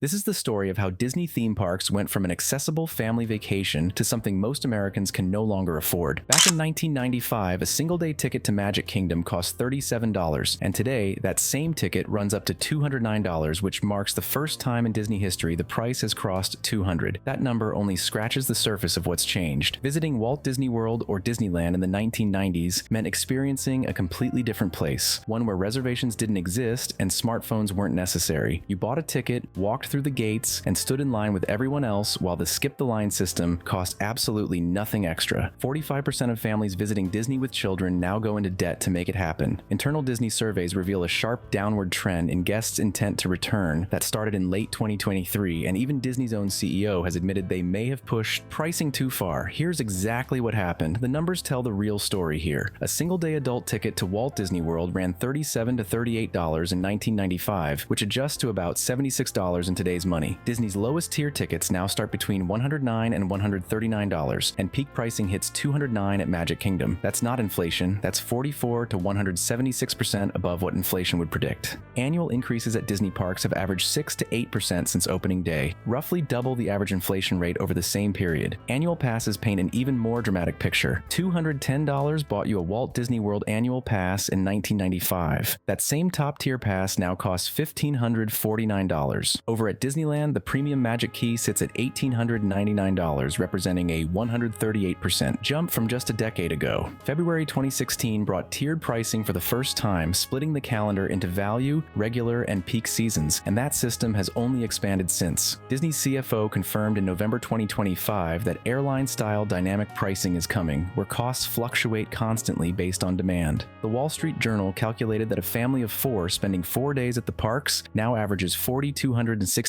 This is the story of how Disney theme parks went from an accessible family vacation to something most Americans can no longer afford. Back in 1995, a single-day ticket to Magic Kingdom cost $37, and today, that same ticket runs up to $209, which marks the first time in Disney history the price has crossed $200. That number only scratches the surface of what's changed. Visiting Walt Disney World or Disneyland in the 1990s meant experiencing a completely different place, one where reservations didn't exist and smartphones weren't necessary. You bought a ticket, walked through the gates, and stood in line with everyone else while the skip-the-line system cost absolutely nothing extra. 45% of families visiting Disney with children now go into debt to make it happen. Internal Disney surveys reveal a sharp downward trend in guests' intent to return that started in late 2023, and even Disney's own CEO has admitted they may have pushed pricing too far. Here's exactly what happened. The numbers tell the real story here. A single-day adult ticket to Walt Disney World ran $37 to $38 in 1995, which adjusts to about $76 in today's money. Disney's lowest tier tickets now start between $109 and $139, and peak pricing hits $209 at Magic Kingdom. That's not inflation, that's 44 to 176% above what inflation would predict. Annual increases at Disney parks have averaged 6 to 8% since opening day, roughly double the average inflation rate over the same period. Annual passes paint an even more dramatic picture. $210 bought you a Walt Disney World annual pass in 1995. That same top-tier pass now costs $1,549. Over at Disneyland, the premium Magic Key sits at $1,899, representing a 138% jump from just a decade ago. February 2016 brought tiered pricing for the first time, splitting the calendar into value, regular, and peak seasons, and that system has only expanded since. Disney's CFO confirmed in November 2025 that airline-style dynamic pricing is coming, where costs fluctuate constantly based on demand. The Wall Street Journal calculated that a family of 4 spending 4 days at the parks now averages $4,266,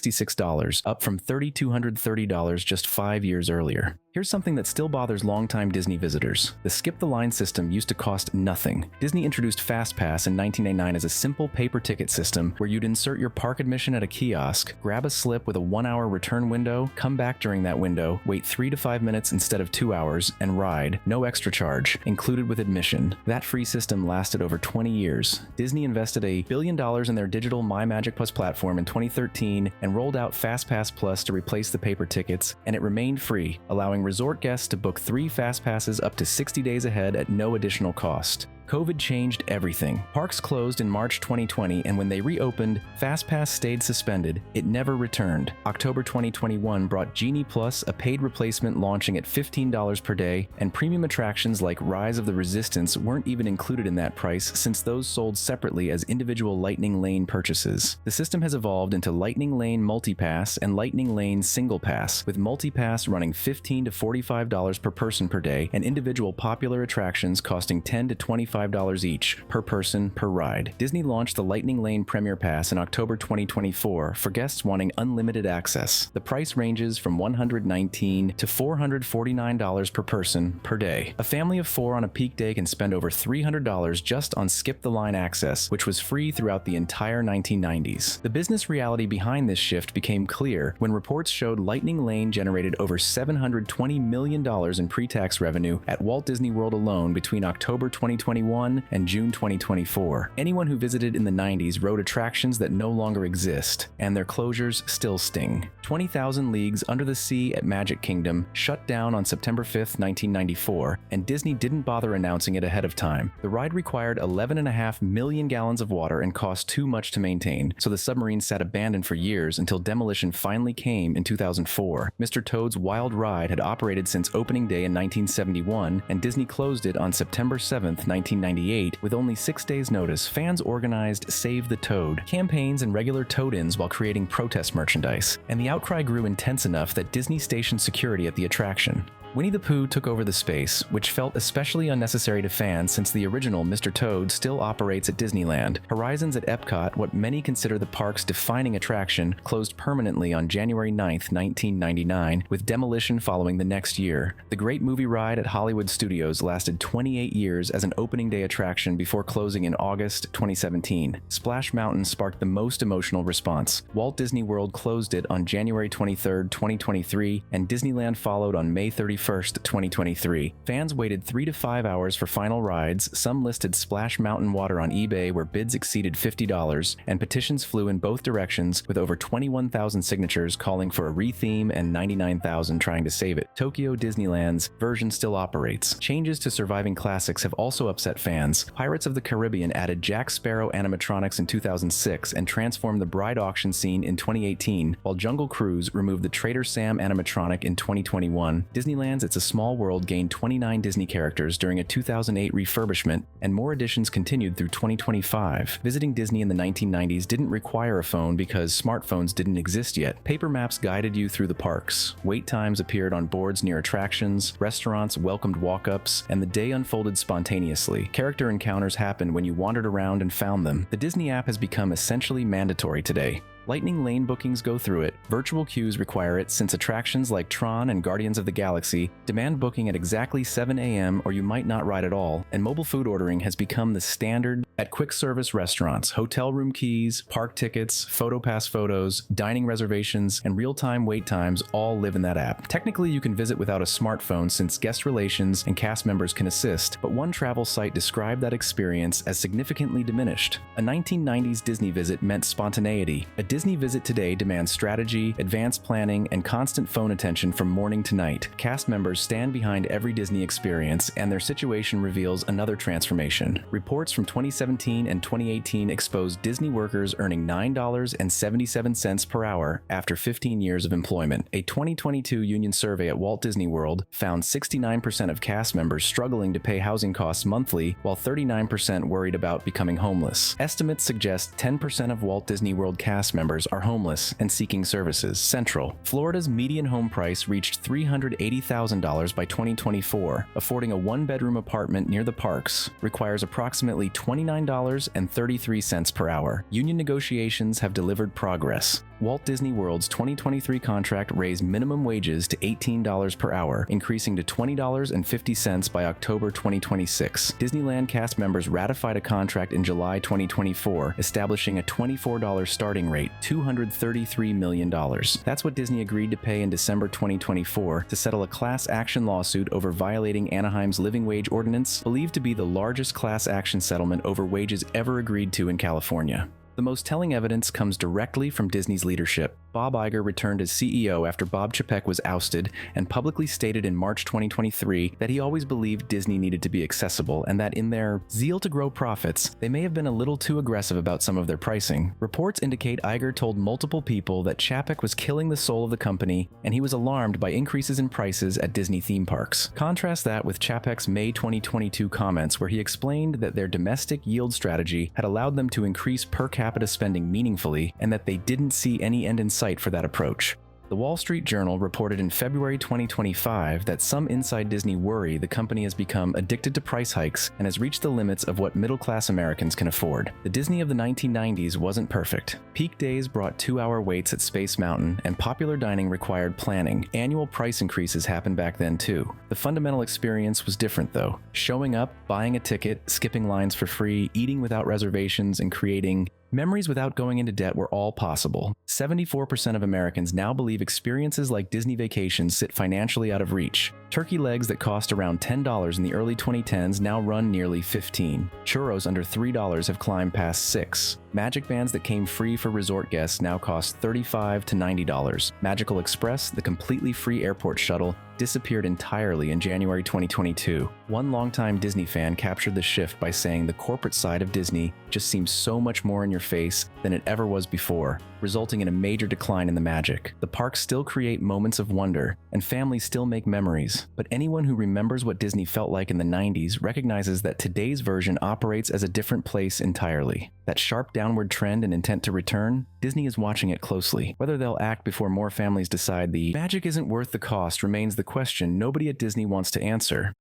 up from $3,230 just 5 years earlier. Here's something that still bothers longtime Disney visitors. The skip-the-line system used to cost nothing. Disney introduced FastPass in 1999 as a simple paper ticket system where you'd insert your park admission at a kiosk, grab a slip with a 1-hour return window, come back during that window, wait 3 to 5 minutes instead of 2 hours, and ride. No extra charge, included with admission. That free system lasted over 20 years. Disney invested $1 billion in their digital MyMagic+ platform in 2013 and rolled out FastPass Plus to replace the paper tickets, and it remained free, allowing resort guests to book 3 FastPasses up to 60 days ahead at no additional cost. COVID changed everything. Parks closed in March 2020, and when they reopened, FastPass stayed suspended. It never returned. October 2021 brought Genie Plus, a paid replacement launching at $15 per day, and premium attractions like Rise of the Resistance weren't even included in that price since those sold separately as individual Lightning Lane purchases. The system has evolved into Lightning Lane Multipass and Lightning Lane Single Pass, with Multipass running $15 to $45 per person per day, and individual popular attractions costing $10 to $25 each, per person, per ride. Disney launched the Lightning Lane Premier Pass in October 2024 for guests wanting unlimited access. The price ranges from $119 to $449 per person, per day. A family of 4 on a peak day can spend over $300 just on skip-the-line access, which was free throughout the entire 1990s. The business reality behind this shift became clear when reports showed Lightning Lane generated over $720 million in pre-tax revenue at Walt Disney World alone between October 2021 and June 2024. Anyone who visited in the 90s rode attractions that no longer exist, and their closures still sting. 20,000 Leagues Under the Sea at Magic Kingdom shut down on September 5, 1994, and Disney didn't bother announcing it ahead of time. The ride required 11.5 million gallons of water and cost too much to maintain, so the submarine sat abandoned for years until demolition finally came in 2004. Mr. Toad's Wild Ride had operated since opening day in 1971, and Disney closed it on September 7, 1998, with only 6 days' notice. Fans organized Save the Toad campaigns and regular toad-ins while creating protest merchandise, and the outcry grew intense enough that Disney stationed security at the attraction. Winnie the Pooh took over the space, which felt especially unnecessary to fans since the original Mr. Toad still operates at Disneyland. Horizons at Epcot, what many consider the park's defining attraction, closed permanently on January 9, 1999, with demolition following the next year. The Great Movie Ride at Hollywood Studios lasted 28 years as an opening day attraction before closing in August 2017. Splash Mountain sparked the most emotional response. Walt Disney World closed it on January 23, 2023, and Disneyland followed on May 31, 21, 2023. Fans waited 3 to 5 hours for final rides, some listed Splash Mountain Water on eBay where bids exceeded $50, and petitions flew in both directions with over 21,000 signatures calling for a retheme and 99,000 trying to save it. Tokyo Disneyland's version still operates. Changes to surviving classics have also upset fans. Pirates of the Caribbean added Jack Sparrow animatronics in 2006 and transformed the bride auction scene in 2018, while Jungle Cruise removed the Trader Sam animatronic in 2021. Disneyland's It's a Small World gained 29 Disney characters during a 2008 refurbishment, and more additions continued through 2025. Visiting Disney in the 1990s didn't require a phone because smartphones didn't exist yet. Paper maps guided you through the parks. Wait times appeared on boards near attractions, restaurants welcomed walk-ups, and the day unfolded spontaneously. Character encounters happened when you wandered around and found them. The Disney app has become essentially mandatory today. Lightning Lane bookings go through it, virtual queues require it since attractions like Tron and Guardians of the Galaxy demand booking at exactly 7 a.m. or you might not ride at all, and mobile food ordering has become the standard at quick service restaurants. Hotel room keys, park tickets, PhotoPass photos, dining reservations, and real-time wait times all live in that app. Technically, you can visit without a smartphone since guest relations and cast members can assist, but one travel site described that experience as significantly diminished. A 1990s Disney visit meant spontaneity. A Disney visit today demands strategy, advanced planning, and constant phone attention from morning to night. Cast members stand behind every Disney experience, and their situation reveals another transformation. Reports from 2017 and 2018 exposed Disney workers earning $9.77 per hour after 15 years of employment. A 2022 union survey at Walt Disney World found 69% of cast members struggling to pay housing costs monthly, while 39% worried about becoming homeless. Estimates suggest 10% of Walt Disney World cast members are homeless and seeking services. Central. Florida's median home price reached $380,000 by 2024. Affording a one-bedroom apartment near the parks requires approximately $29.33 per hour. Union negotiations have delivered progress. Walt Disney World's 2023 contract raised minimum wages to $18 per hour, increasing to $20.50 by October 2026. Disneyland cast members ratified a contract in July 2024, establishing a $24 starting rate, $233 million. That's what Disney agreed to pay in December 2024 to settle a class action lawsuit over violating Anaheim's living wage ordinance, believed to be the largest class action settlement over wages ever agreed to in California. The most telling evidence comes directly from Disney's leadership. Bob Iger returned as CEO after Bob Chapek was ousted and publicly stated in March 2023 that he always believed Disney needed to be accessible and that in their zeal to grow profits, they may have been a little too aggressive about some of their pricing. Reports indicate Iger told multiple people that Chapek was killing the soul of the company and he was alarmed by increases in prices at Disney theme parks. Contrast that with Chapek's May 2022 comments where he explained that their domestic yield strategy had allowed them to increase per capita spending meaningfully and that they didn't see any end in sight for that approach. The Wall Street Journal reported in February 2025 that some inside Disney worry the company has become addicted to price hikes and has reached the limits of what middle-class Americans can afford. The Disney of the 1990s wasn't perfect. Peak days brought 2-hour waits at Space Mountain, and popular dining required planning. Annual price increases happened back then too. The fundamental experience was different though. Showing up, buying a ticket, skipping lines for free, eating without reservations, and creating memories without going into debt were all possible. 74% of Americans now believe experiences like Disney vacations sit financially out of reach. Turkey legs that cost around $10 in the early 2010s now run nearly $15. Churros under $3 have climbed past $6. Magic bands that came free for resort guests now cost $35 to $90. Magical Express, the completely free airport shuttle, disappeared entirely in January 2022. One longtime Disney fan captured the shift by saying the corporate side of Disney just seems so much more in your face than it ever was before, resulting in a major decline in the magic. The parks still create moments of wonder, and families still make memories, but anyone who remembers what Disney felt like in the 90s recognizes that today's version operates as a different place entirely. That sharp downward trend and intent to return, Disney is watching it closely. Whether they'll act before more families decide the magic isn't worth the cost remains the question nobody at Disney wants to answer.